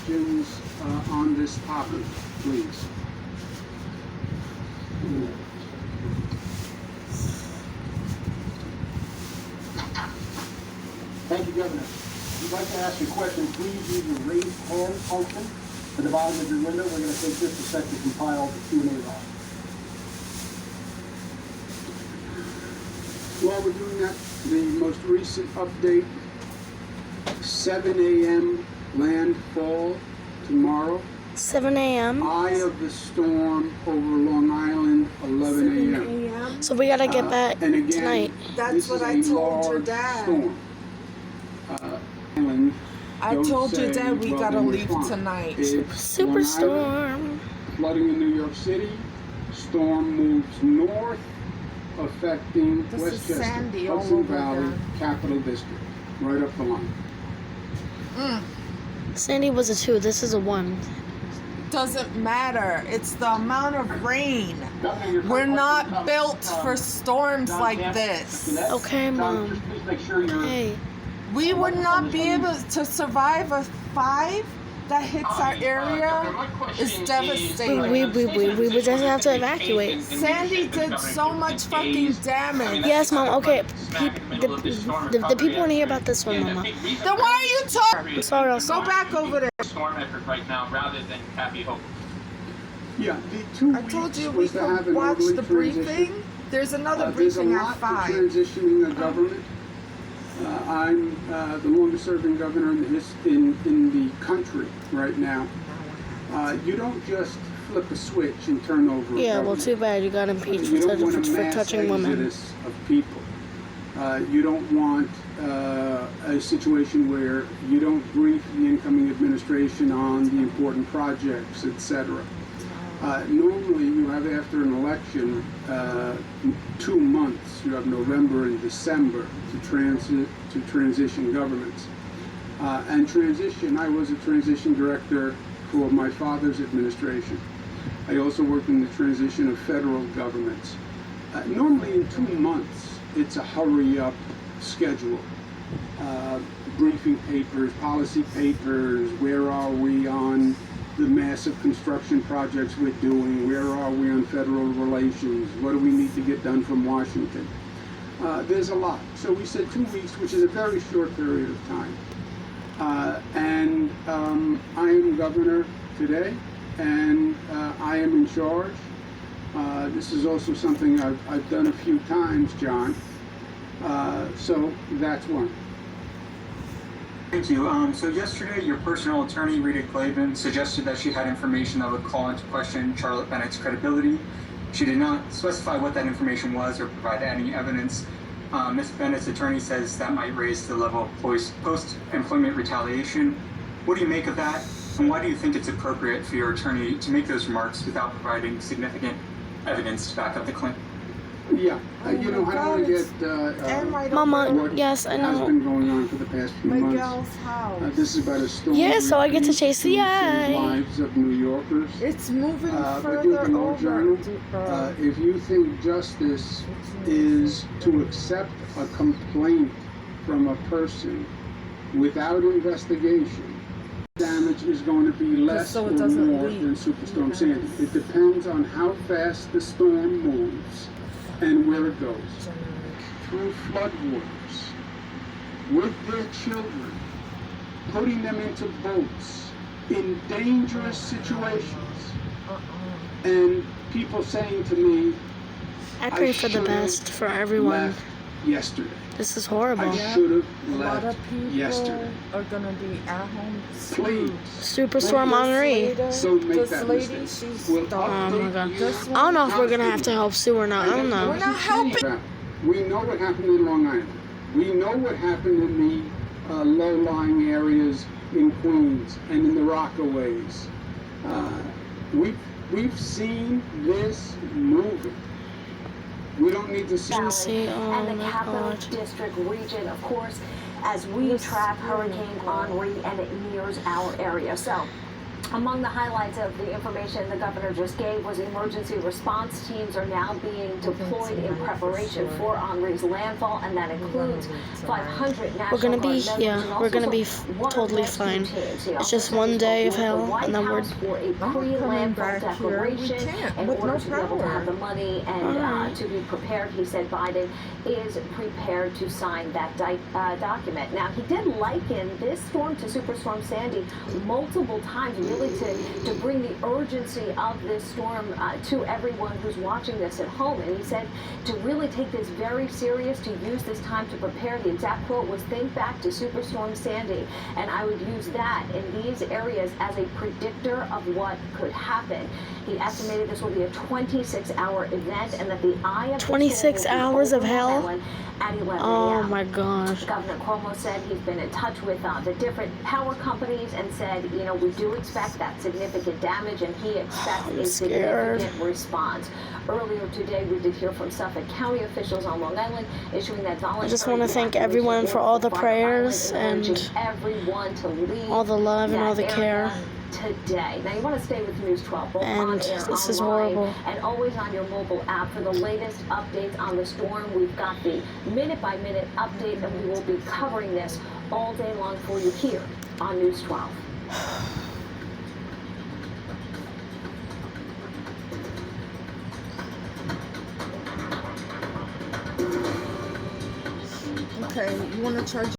questions on this topic, please? Thank you, Governor. If you'd like to ask a question, please use the raise hand function at the bottom of your window. We're going to take just a second to compile the Q&A log. While we're doing that, the most recent update, 7 a.m. landfall tomorrow. 7 a.m. Eye of the storm over Long Island, 11 a.m. So we gotta get that and again, tonight. That's what I told your dad. Storm. I told your dad we gotta leave tonight. Superstorm. Flooding in New York City. Storm moves north, affecting Westchester, Hudson Valley, Capital District, right up the line. Sandy was a 2. This is a 1. Doesn't matter. It's the amount of rain. We're not built for storms like this. Okay, Mom. Hey. We would not be able to survive a 5 that hits our area. Is devastating. We would just have to evacuate. Sandy did so much fucking damage. Yes, Mom. Okay. The people want to hear about this one, Mama. Then why are you talking? I'm sorry. I'll Go back over there. Storm effort right now rather than Happy Hope. Yeah, the 2 I told weeks you we was to have could an watch orderly the transition. briefing. There's another There's a briefing lot at 5. to transitioning a government. I'm the longest-serving governor in the country right now. You don't just flip a switch and turn over. Yeah, well, too bad you got impeached You don't want a for mass touching women. exodus of people. You don't want a situation where you don't brief the incoming administration on the important projects, etc. Normally, you have after an election 2 months. You have November and December to transition governments. And transition, I was a transition director for my father's administration. I also worked in the transition of federal governments. Normally, in 2 months, it's a hurry-up schedule. Briefing papers, policy papers, where are we on the massive construction projects we're doing, where are we on federal relations, what do we need to get done from Washington. There's a lot. So we said 2 weeks, which is a very short period of time. I am governor today, and I am in charge. This is also something I've done a few times, John. So that's one. Thank you. So yesterday, your personal attorney, Rita Clavin, suggested that she had information that would call into question Charlotte Bennett's credibility. She did not specify what that information was or provide any evidence. Ms. Bennett's attorney says that might raise the level of post-employment retaliation. What do you make of that? And why do you think it's appropriate for your attorney to make those remarks without providing significant evidence to back up the claim? Yeah, I don't want to get Mama, yes, I has know. been going on for the past few Miguel's months. house. This is about a storm. Yeah, so I get to chase the eye. Lives of New Yorkers. It's moving But further you can know, over. Journal, if you think justice is to accept a complaint from a person without investigation, damage is going to be less So it or doesn't more leak. than Superstorm Sandy. It depends on how fast the storm moves and where it goes. Through floodwaters, with their children, putting them into boats in dangerous situations, and people saying to me, I pray for the should've best for everyone. left yesterday. This is horrible. I should have A lot of left people yesterday. are gonna be at home. Please. Superstorm Henri. So make This that lady, mistake. she's We'll Oh my God. This I don't know if we're gonna have to help Sue or not. I don't We're know. not helping. We know what happened in Long Island. We know what happened in the low-lying areas in Queens and in the Rockaways. We've seen this movie. We don't need to see. See, oh and the my Capital God. District region, of course, as we track Hurricane Henri and it nears our area. So Among the highlights of the information the governor just gave was emergency response teams are now being deployed in preparation for Henri's landfall, and that includes 500 National We're gonna be, Guard yeah, members and we're gonna also be some totally rescue fine. teams. He It's also just said one he day of spoke with the hell, White and then we're House for a I'm coming pre-landfall back here. We declaration can't in with order no to be able to have the power. money and Alright. to be prepared. He said Biden is prepared to sign that document. Now, he did liken this storm to Superstorm Sandy multiple times, really to bring the urgency of this storm to everyone who's watching this at home. And he said to really take this very serious, to use this time to prepare. The exact quote was, "Think back to Superstorm Sandy, and I would use that in these areas as a predictor of what could happen." He estimated this will be a 26-hour event, and that the eye of the 26 storm will be hours of over hell? Island at 11 Oh a.m. my gosh. Governor Cuomo said he's been in touch with the different power companies and said, you know, we do expect that significant damage, and he expects I'm a scared. significant response. Earlier today, we did hear from Suffolk County officials on Long Island issuing that voluntary I just want to thank evacuation everyone for order all the Fire prayers Island, and urging everyone to leave all the love and all the that care. area today. Now, you want to stay with News 12, both And on air, this is online, horrible. and always on your mobile app for the latest updates on the storm. We've got the minute-by-minute update, and we will be covering this all day long for you here on News 12. Okay, you want to charge